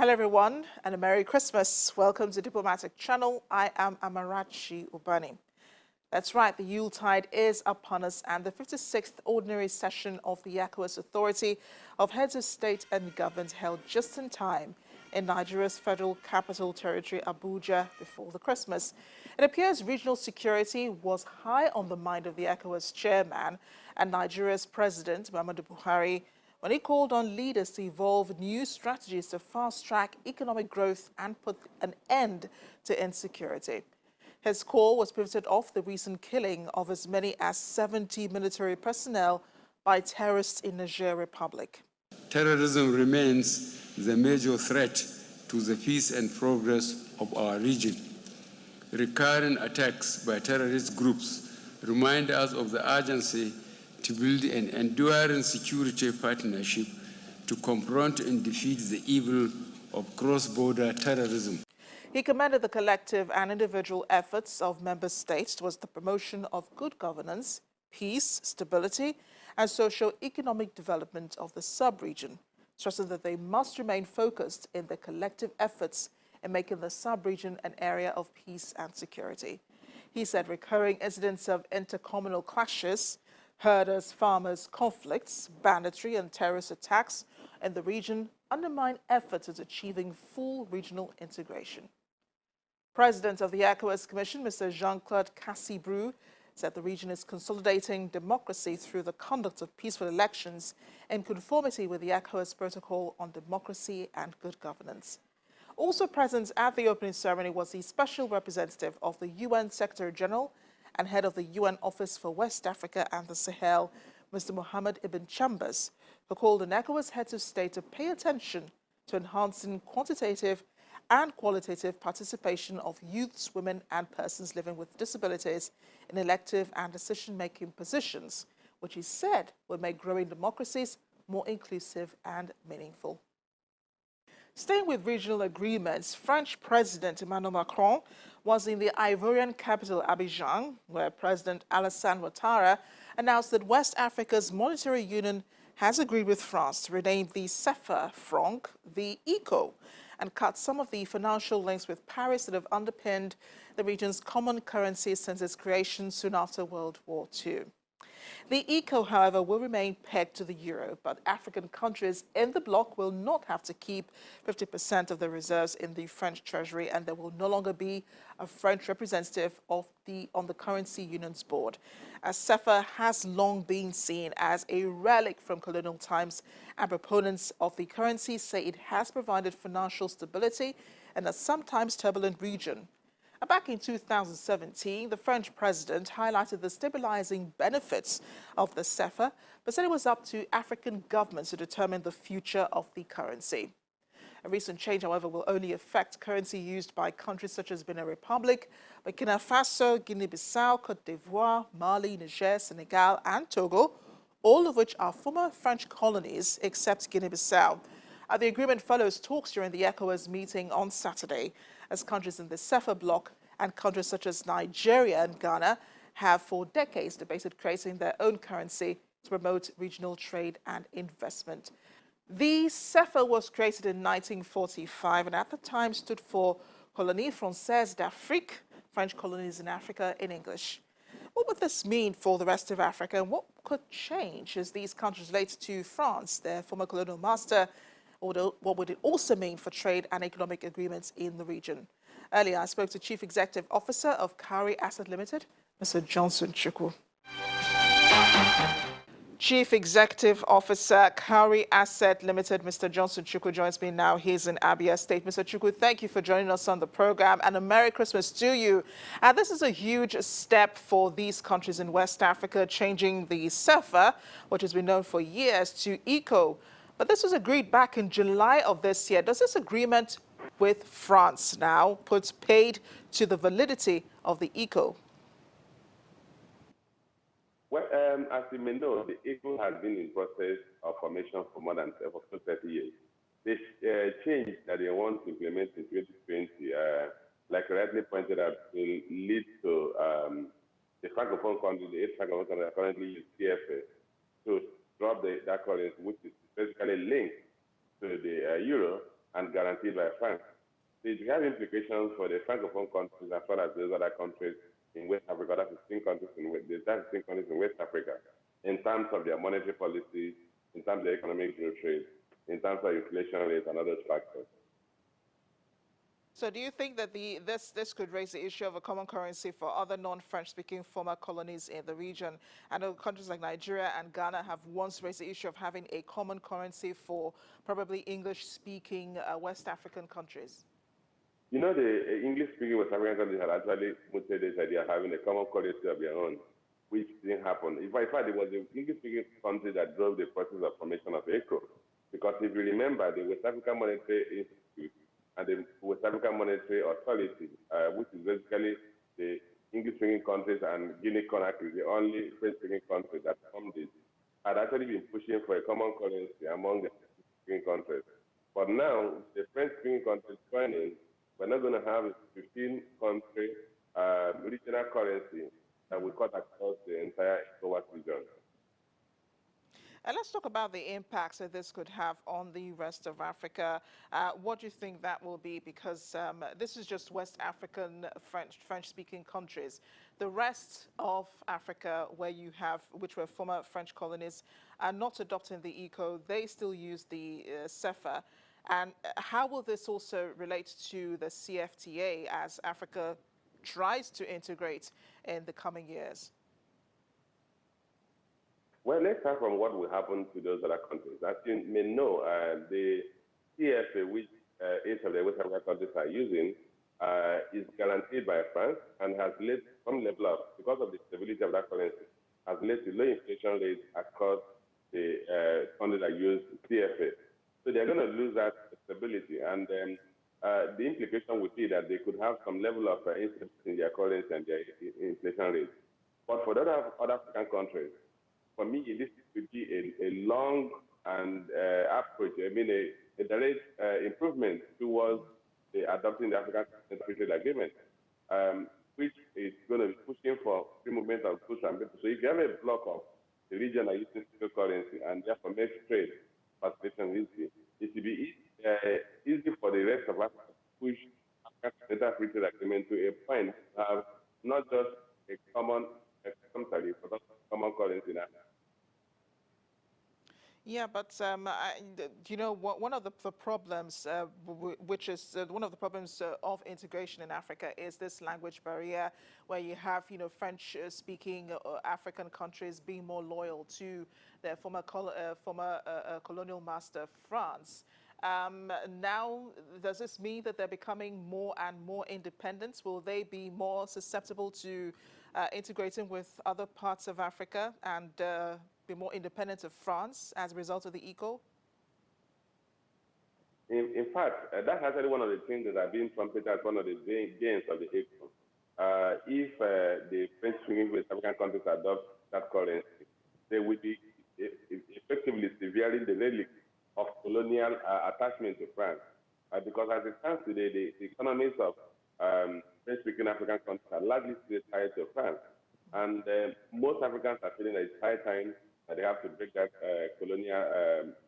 Hello everyone and a Merry Christmas. Welcome to Diplomatic Channel. I am Amarachi Ubani. That's right, the Yuletide is upon us and the 56th Ordinary Session of the ECOWAS Authority of Heads of State and Government held just in time in Nigeria's Federal Capital Territory, Abuja, before the Christmas. It appears regional security was high on the mind of the ECOWAS chairman and Nigeria's President, Muhammadu Buhari, when he called on leaders to evolve new strategies to fast-track economic growth and put an end to insecurity. His call was pivoted off the recent killing of as many as 70 military personnel by terrorists in Niger Republic. Terrorism remains the major threat to the peace and progress of our region. Recurrent attacks by terrorist groups remind us of the urgency to build an enduring security partnership to confront and defeat the evil of cross-border terrorism. He commended the collective and individual efforts of member states towards the promotion of good governance, peace, stability, and socio-economic development of the sub-region, stressing that they must remain focused in their collective efforts in making the sub-region an area of peace and security. He said recurring incidents of intercommunal clashes, herders-farmers conflicts, banditry and terrorist attacks in the region undermine efforts at achieving full regional integration. President of the ECOWAS Commission, Mr. Jean-Claude Cassibrou, said the region is consolidating democracy through the conduct of peaceful elections in conformity with the ECOWAS Protocol on Democracy and Good Governance. Also present at the opening ceremony was the Special Representative of the UN Secretary-General and head of the UN Office for West Africa and the Sahel, Mr. Mohammed Ibn Chambers, who called on ECOWAS heads of state to pay attention to enhancing quantitative and qualitative participation of youths, women, and persons living with disabilities in elective and decision-making positions, which he said will make growing democracies more inclusive and meaningful. Staying with regional agreements, French President Emmanuel Macron was in the Ivorian capital Abidjan, where President Alassane Ouattara announced that West Africa's monetary union has agreed with France to rename the CFA franc the ECO and cut some of the financial links with Paris that have underpinned the region's common currency since its creation soon after World War II. The ECO, however, will remain pegged to the euro, but African countries in the bloc will not have to keep 50% of their reserves in the French treasury, and there will no longer be a French representative on the currency union's board, as CFA has long been seen as a relic from colonial times, and proponents of the currency say it has provided financial stability in a sometimes turbulent region. Back in 2017, the French president highlighted the stabilizing benefits of the CFA, but said it was up to African governments to determine the future of the currency. A recent change, however, will only affect currency used by countries such as Benin Republic, Burkina Faso, Guinea-Bissau, Côte d'Ivoire, Mali, Niger, Senegal, and Togo, all of which are former French colonies except Guinea-Bissau. The agreement follows talks during the ECOWAS meeting on Saturday, as countries in the CFA bloc and countries such as Nigeria and Ghana have for decades debated creating their own currency to promote regional trade and investment. The CFA was created in 1945 and at the time stood for Colonie Française d'Afrique, French colonies in Africa in English. What would this mean for the rest of Africa, and what could change as these countries relate to France, their former colonial master? What would it also mean for trade and economic agreements in the region? Earlier, I spoke to Chief Executive Officer of Cowrie Asset Limited, Mr. Johnson Chukwu. Chief Executive Officer, Cowrie Asset Limited, Mr. Johnson Chukwu joins me now. He's in Abia State. Mr. Chukwu, thank you for joining us on the program, and a Merry Christmas to you. And this is a huge step for these countries in West Africa, changing the CFA, which has been known for years, to ECO. But this was agreed back in July of this year. Does this agreement with France now put paid to the validity of the ECO? Well, as you may know, the ECO has been in process of formation for more than 30 years. This change that they want to implement in 2020, like rightly pointed out, will lead to the Francophone countries, the 8 Francophone countries currently use CFA, to drop that currency, which is basically linked to the euro, and guaranteed by France. It has implications for the Francophone countries as well as those other countries in West Africa, that's 16 countries in West Africa, in terms of their monetary policies, in terms of their economic growth rate, in terms of inflation rates and other factors. So do you think that this could raise the issue of a common currency for other non-French-speaking former colonies in the region? I know countries like Nigeria and Ghana have once raised the issue of having a common currency for probably English-speaking West African countries. You know, the English-speaking West African countries had actually mooted this idea of having a common currency of their own, which didn't happen. In fact, it was the English-speaking country that drove the process of formation of ECO. Because if you remember, the West African Monetary Institute and the West African Monetary Authority, which is basically the English-speaking countries, and Guinea-Conakry, the only French-speaking country that formed this, had actually been pushing for a common currency among the French-speaking countries. But now, the French-speaking countries joining, we're not going to have a 15-country regional currency that will cut across the entire ECOWAS region. And let's talk about the impacts that this could have on the rest of Africa. What do you think that will be? Because this is just West African French-speaking countries. The rest of Africa, where you have, which were former French colonies, are not adopting the ECO. They still use the CFA. And how will this also relate to the CFTA as Africa tries to integrate in the coming years? Well, let's start from what will happen to those other countries. As you may know, the CFA, which 8 of the West African countries are using, is guaranteed by France and has led some level of, because of the stability of that currency, has led to low inflation rates across the countries that use CFA. So they're going to lose that stability, and the implication would be that they could have some level of instability in their currency and their inflation rates. But for the other African countries, for me, this could be a long and approach. I mean, a direct improvement towards adopting the African Free Trade Agreement, which is going to be pushing for free movement of goods and people. So if you have a block of the region that uses single currency and therefore makes trade participation easy, it will be easy for the rest of Africa to push African Free Trade Agreement to a point to have not just a common tariff, but also common currency in Africa. Yeah, but you know, one of the problems, which is one of the problems of integration in Africa, is this language barrier, where you have, you know, French-speaking African countries being more loyal to their former colonial master, France. Now, does this mean that they're becoming more and more independent? Will they be more susceptible to integrating with other parts of Africa and be more independent of France as a result of the ECO? In fact, that's actually one of the things that are being trumpeted as one of the gains of the ECO. If the French-speaking West African countries adopt that currency, they will be effectively severing the relic of colonial attachment to France. Because as it stands today, the economies of French-speaking African countries are largely still tied to France. And most Africans are feeling that it's high time that they have to break that colonial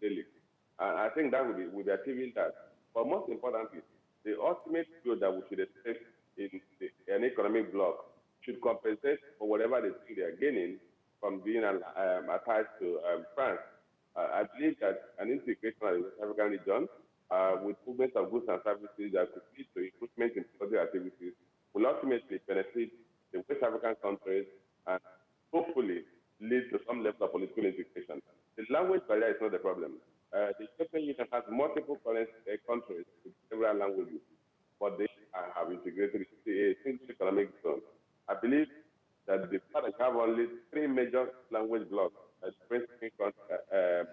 relic. And I think that will be achieving that. But most importantly, the ultimate goal that we should expect in an economic bloc should compensate for whatever they think they are gaining from being attached to France. I believe that an integration of the West African region with movement of goods and services that could lead to improvement in productive activities will ultimately benefit the West African countries and hopefully lead to some level of political integration. The language barrier is not the problem. The European Union has multiple countries with several languages, but they have integrated a single economic zone. I believe that the fact that you have only 3 major language blocks, French-speaking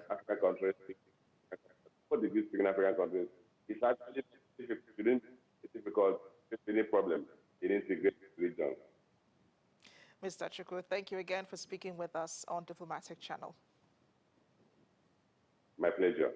African countries, for the speaking African countries, is actually difficult, any problem in integrating the region. Mr. Chukwu, thank you again for speaking with us on Diplomatic Channel. My pleasure.